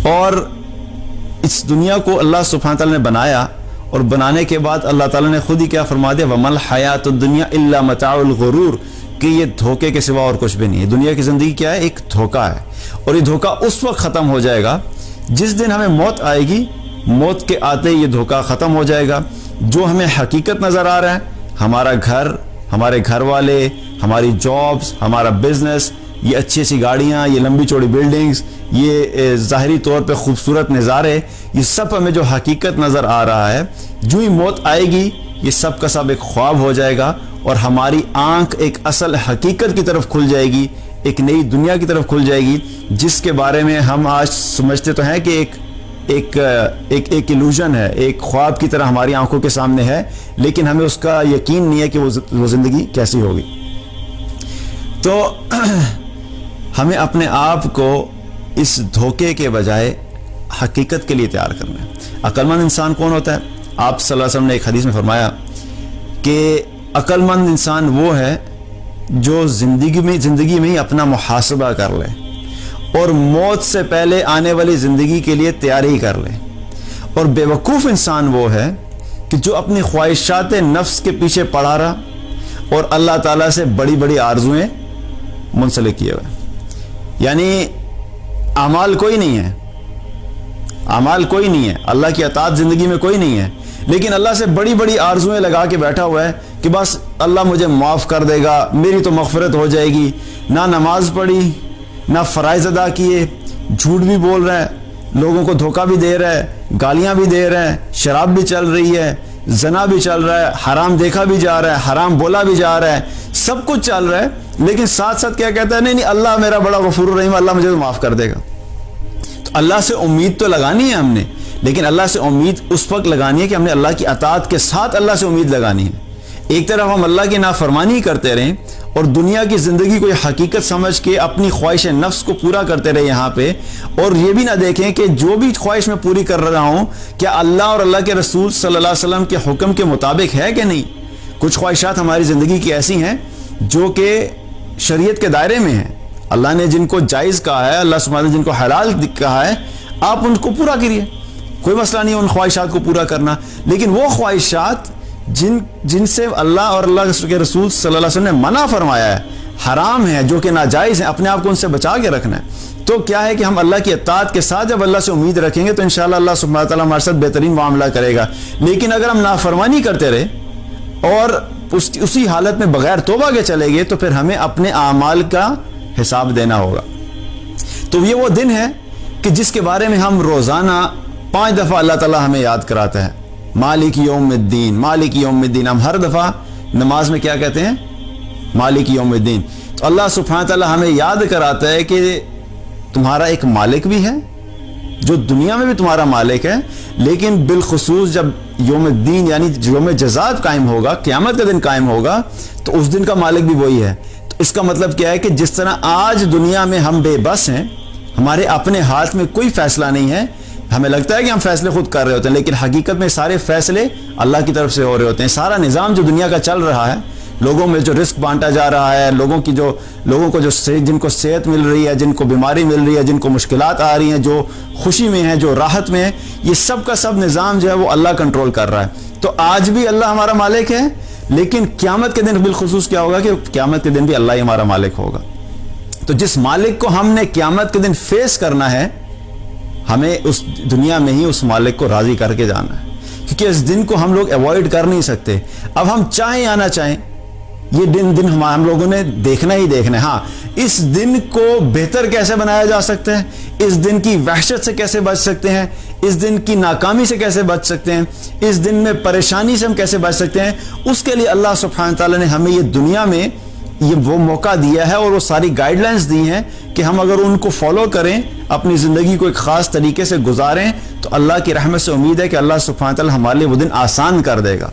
اور اس دنیا کو اللہ سبحانہ تعالیٰ نے بنایا، اور بنانے کے بعد اللہ تعالیٰ نے خود ہی کیا فرما دیا، وَمَا الْحَيَاةُ الدُّنْيَا إِلَّا مَتَاعُ الْغُرُورِ، کہ یہ دھوکے کے سوا اور کچھ بھی نہیں ہے۔ دنیا کی زندگی کیا ہے؟ ایک دھوکہ ہے، اور یہ دھوکہ اس وقت ختم ہو جائے گا جس دن ہمیں موت آئے گی۔ موت کے آتے ہی یہ دھوکہ ختم ہو جائے گا۔ جو ہمیں حقیقت نظر آ رہا ہے، ہمارا گھر، ہمارے گھر والے، ہماری جابز، ہمارا بزنس، یہ اچھی اچھی گاڑیاں، یہ لمبی چوڑی بلڈنگز، یہ ظاہری طور پہ خوبصورت نظارے، یہ سب ہمیں جو حقیقت نظر آ رہا ہے، جو ہی موت آئے گی یہ سب کا سب ایک خواب ہو جائے گا، اور ہماری آنکھ ایک اصل حقیقت کی طرف کھل جائے گی، ایک نئی دنیا کی طرف کھل جائے گی، جس کے بارے میں ہم آج سمجھتے تو ہیں کہ ایک ایلوژن ہے، ایک خواب کی طرح ہماری آنکھوں کے سامنے ہے، لیکن ہمیں اس کا یقین نہیں ہے کہ وہ زندگی کیسی ہوگی۔ تو ہمیں اپنے آپ کو اس دھوکے کے بجائے حقیقت کے لیے تیار کرنا ہے۔ عقل مند انسان کون ہوتا ہے؟ آپ صلی اللہ علیہ وسلم نے ایک حدیث میں فرمایا کہ عقل مند انسان وہ ہے جو زندگی میں ہی اپنا محاسبہ کر لے، اور موت سے پہلے آنے والی زندگی کے لیے تیاری کر لے۔ اور بے وقوف انسان وہ ہے کہ جو اپنی خواہشات نفس کے پیچھے پڑا رہا اور اللہ تعالیٰ سے بڑی بڑی آرزویں منسلک کیے ہوئے، یعنی اعمال کوئی نہیں ہے، اعمال کوئی نہیں ہے، اللہ کی اطاعت زندگی میں کوئی نہیں ہے، لیکن اللہ سے بڑی بڑی آرزویں لگا کے بیٹھا ہوا ہے کہ بس اللہ مجھے معاف کر دے گا، میری تو مغفرت ہو جائے گی۔ نہ نماز پڑھی، نہ فرائض ادا کیے، جھوٹ بھی بول رہا ہے، لوگوں کو دھوکہ بھی دے رہا ہے، گالیاں بھی دے رہا ہے، شراب بھی چل رہی ہے، زنا بھی چل رہا ہے، حرام دیکھا بھی جا رہا ہے، حرام بولا بھی جا رہا ہے، سب کچھ چل رہا ہے، لیکن ساتھ ساتھ کیا کہتا ہے؟ نہیں اللہ میرا بڑا غفور الرحیم، اللہ مجھے تو معاف کر دے گا۔ تو اللہ سے امید تو لگانی ہے ہم نے، لیکن اللہ سے امید اس وقت لگانی ہے کہ ہم نے اللہ کی اطاعت کے ساتھ اللہ سے امید لگانی ہے۔ ایک طرف ہم اللہ کی نافرمانی کرتے رہیں اور دنیا کی زندگی کو حقیقت سمجھ کے اپنی خواہش نفس کو پورا کرتے رہے یہاں پہ، اور یہ بھی نہ دیکھیں کہ جو بھی خواہش میں پوری کر رہا ہوں کیا اللہ اور اللہ کے رسول صلی اللہ علیہ وسلم کے حکم کے مطابق ہے کہ نہیں۔ کچھ خواہشات ہماری زندگی کی ایسی ہیں جو کہ شریعت کے دائرے میں ہیں، اللہ نے جن کو جائز کہا ہے، اللہ سبحانہ نے جن کو حلال کہا ہے، آپ ان کو پورا کریے، کوئی مسئلہ نہیں ان خواہشات کو پورا کرنا۔ لیکن وہ خواہشات جن سے اللہ اور اللہ کے رسول صلی اللہ علیہ وسلم نے منع فرمایا ہے، حرام ہے، جو کہ ناجائز ہیں، اپنے آپ کو ان سے بچا کے رکھنا ہے۔ تو کیا ہے کہ ہم اللہ کی اطاعت کے ساتھ جب اللہ سے امید رکھیں گے تو انشاءاللہ اللہ سبحانہ تعالیٰ ہمارے ساتھ بہترین معاملہ کرے گا۔ لیکن اگر ہم نافرمانی کرتے رہے اور اسی حالت میں بغیر توبہ کے چلے گئے تو پھر ہمیں اپنے اعمال کا حساب دینا ہوگا۔ تو یہ وہ دن ہے کہ جس کے بارے میں ہم روزانہ 5 دفعہ اللہ تعالیٰ ہمیں یاد کراتا ہے، مالک یوم الدین، مالک یوم الدین۔ ہم ہر دفعہ نماز میں کیا کہتے ہیں؟ مالک یوم الدین۔ تو اللہ سبحانہ تعالیٰ ہمیں یاد کراتا ہے کہ تمہارا ایک مالک بھی ہے جو دنیا میں بھی تمہارا مالک ہے، لیکن بالخصوص جب یوم الدین یعنی یوم جزا قائم ہوگا، قیامت کا دن قائم ہوگا، تو اس دن کا مالک بھی وہی ہے۔ تو اس کا مطلب کیا ہے کہ جس طرح آج دنیا میں ہم بے بس ہیں، ہمارے اپنے ہاتھ میں کوئی فیصلہ نہیں ہے، ہمیں لگتا ہے کہ ہم فیصلے خود کر رہے ہوتے ہیں، لیکن حقیقت میں سارے فیصلے اللہ کی طرف سے ہو رہے ہوتے ہیں۔ سارا نظام جو دنیا کا چل رہا ہے، لوگوں میں جو رزق بانٹا جا رہا ہے، لوگوں کو جن کو صحت مل رہی ہے، جن کو بیماری مل رہی ہے، جن کو مشکلات آ رہی ہیں، جو خوشی میں ہیں، جو راحت میں ہیں، یہ سب کا سب نظام جو ہے وہ اللہ کنٹرول کر رہا ہے۔ تو آج بھی اللہ ہمارا مالک ہے، لیکن قیامت کے دن بالخصوص کیا ہوگا کہ قیامت کے دن بھی اللہ ہی ہمارا مالک ہوگا۔ تو جس مالک کو ہم نے قیامت کے دن فیس کرنا ہے، ہمیں اس دنیا میں ہی اس مالک کو راضی کر کے جانا ہے، کیونکہ اس دن کو ہم لوگ ایوائڈ کر نہیں سکتے۔ اب ہم چاہیں یا نہ چاہیں یہ دن ہم لوگوں نے دیکھنا ہی دیکھنا ہے۔ ہاں، اس دن کو بہتر کیسے بنایا جا سکتا ہے، اس دن کی وحشت سے کیسے بچ سکتے ہیں، اس دن کی ناکامی سے کیسے بچ سکتے ہیں، اس دن میں پریشانی سے ہم کیسے بچ سکتے ہیں، اس کے لیے اللہ سبحانہ تعالیٰ نے ہمیں یہ دنیا میں یہ وہ موقع دیا ہے اور وہ ساری گائیڈ لائنز دی ہیں کہ ہم اگر ان کو فالو کریں، اپنی زندگی کو ایک خاص طریقے سے گزاریں، تو اللہ کی رحمت سے امید ہے کہ اللہ سبحانہ تعالیٰ ہمارے لیے وہ دن آسان کر دے گا۔